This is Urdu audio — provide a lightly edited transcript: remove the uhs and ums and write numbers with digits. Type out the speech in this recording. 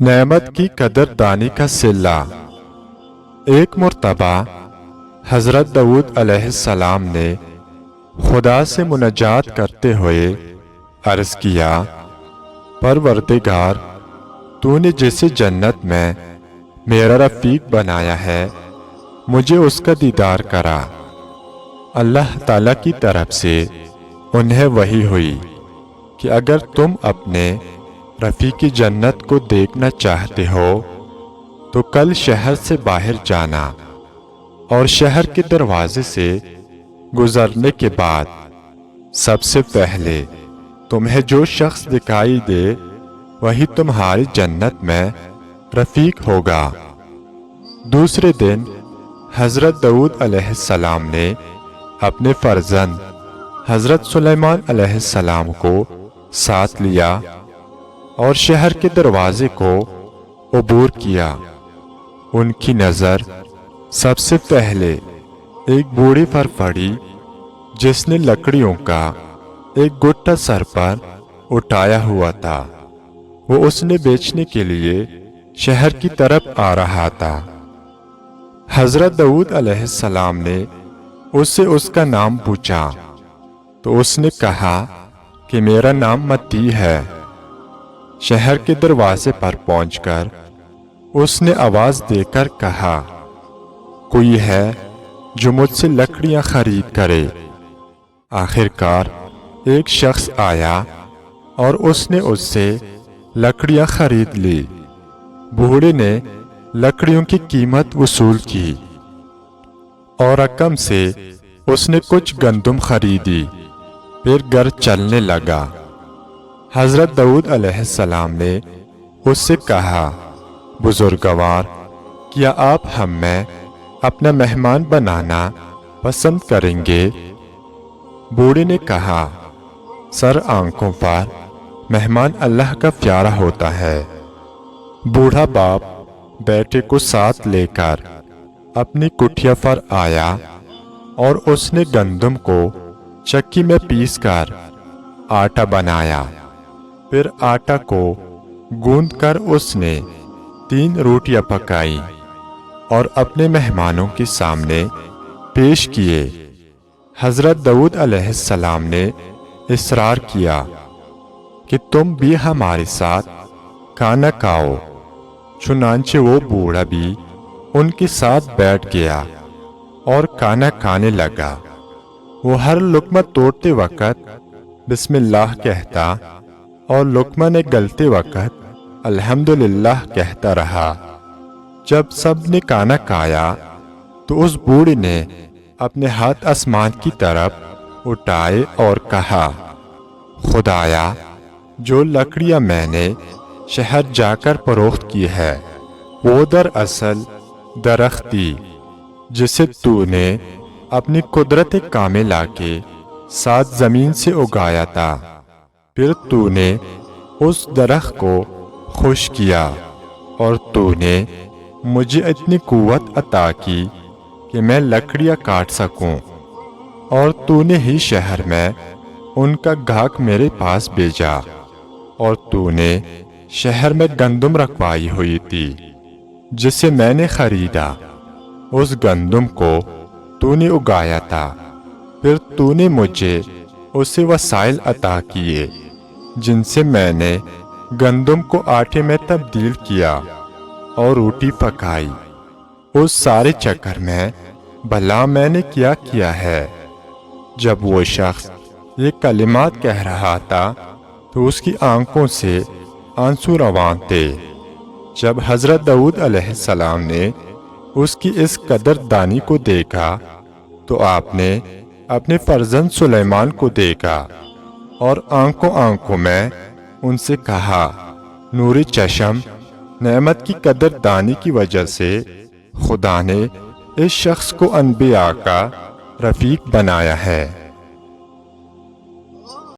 نعمت کی قدردانی کا صلہ۔ ایک مرتبہ حضرت داؤد علیہ السلام نے خدا سے مناجات کرتے ہوئے عرض کیا، پروردگار، تو نے جسے جنت میں میرا رفیق بنایا ہے مجھے اس کا دیدار کرا۔ اللہ تعالیٰ کی طرف سے انہیں وحی ہوئی کہ اگر تم اپنے رفیق جنت کو دیکھنا چاہتے ہو تو کل شہر سے باہر جانا اور شہر کے دروازے سے گزرنے کے بعد سب سے پہلے تمہیں جو شخص دکھائی دے وہی تمہاری جنت میں رفیق ہوگا۔ دوسرے دن حضرت داؤد علیہ السلام نے اپنے فرزند حضرت سلیمان علیہ السلام کو ساتھ لیا اور شہر کے دروازے کو عبور کیا۔ ان کی نظر سب سے پہلے ایک بوڑھی پر پڑی جس نے لکڑیوں کا ایک گٹھا سر پر اٹھایا ہوا تھا۔ وہ اس نے بیچنے کے لیے شہر کی طرف آ رہا تھا۔ حضرت داؤد علیہ السلام نے اس سے اس کا نام پوچھا تو اس نے کہا کہ میرا نام متی ہے۔ شہر کے دروازے پر پہنچ کر اس نے آواز دے کر کہا، کوئی ہے جو مجھ سے لکڑیاں خرید کرے؟ آخر کار ایک شخص آیا اور اس نے اس سے لکڑیاں خرید لی۔ بوڑھے نے لکڑیوں کی قیمت وصول کی اور رقم سے اس نے کچھ گندم خریدی، پھر گھر چلنے لگا۔ حضرت داؤد علیہ السلام نے اس سے کہا، بزرگوار، کیا آپ ہم میں اپنا مہمان بنانا پسند کریں گے؟ بوڑھے نے کہا، سر آنکھوں پر مہمان اللہ کا پیارا ہوتا ہے۔ بوڑھا باپ بیٹے کو ساتھ لے کر اپنی کٹھیا پر آیا اور اس نے گندم کو چکی میں پیس کر آٹا بنایا۔ پھر آٹا کو گوندھ کر اس نے 3 روٹیاں پکائی اور اپنے مہمانوں کے سامنے پیش کیے۔ حضرت داؤد علیہ السلام نے اصرار کیا کہ تم بھی ہمارے ساتھ کھانا کھاؤ۔ چنانچہ وہ بوڑھا بھی ان کے ساتھ بیٹھ گیا اور کھانا کھانے لگا۔ وہ ہر لقمہ توڑتے وقت بسم اللہ کہتا اور لقمہ نے گلتے وقت الحمدللہ کہتا رہا۔ جب سب نے کھانا کھایا تو اس بوڑھے نے اپنے ہاتھ آسمان کی طرف اٹھائے اور کہا، خدایا، جو لکڑیاں میں نے شہر جا کر فروخت کی ہے وہ دراصل درخت تھی جسے تو نے اپنی قدرت کاملہ کے ساتھ زمین سے اگایا تھا۔ پھر تو نے اس درخت کو خشک کیا اور تو نے مجھے اتنی قوت عطا کی کہ میں لکڑیاں کاٹ سکوں، اور تو نے ہی شہر میں ان کا گاہک میرے پاس بھیجا، اور تو نے شہر میں گندم رکھوائی ہوئی تھی جسے میں نے خریدا۔ اس گندم کو تو نے اگایا تھا، پھر تو نے مجھے اسے وسائل عطا کیے جن سے میں نے گندم کو آٹے میں تبدیل کیا اور روٹی پکائی۔ اس سارے چکر میں بھلا میں نے کیا کیا ہے؟ جب وہ شخص یہ کلمات کہہ رہا تھا تو اس کی آنکھوں سے آنسو روان تھے۔ جب حضرت داؤد علیہ السلام نے اس کی اس قدردانی کو دیکھا تو آپ نے اپنے فرزند سلیمان کو دیکھا اور آنکھوں میں ان سے کہا، نوری چشم، نعمت کی قدردانی کی وجہ سے خدا نے اس شخص کو انبیاء کا رفیق بنایا ہے۔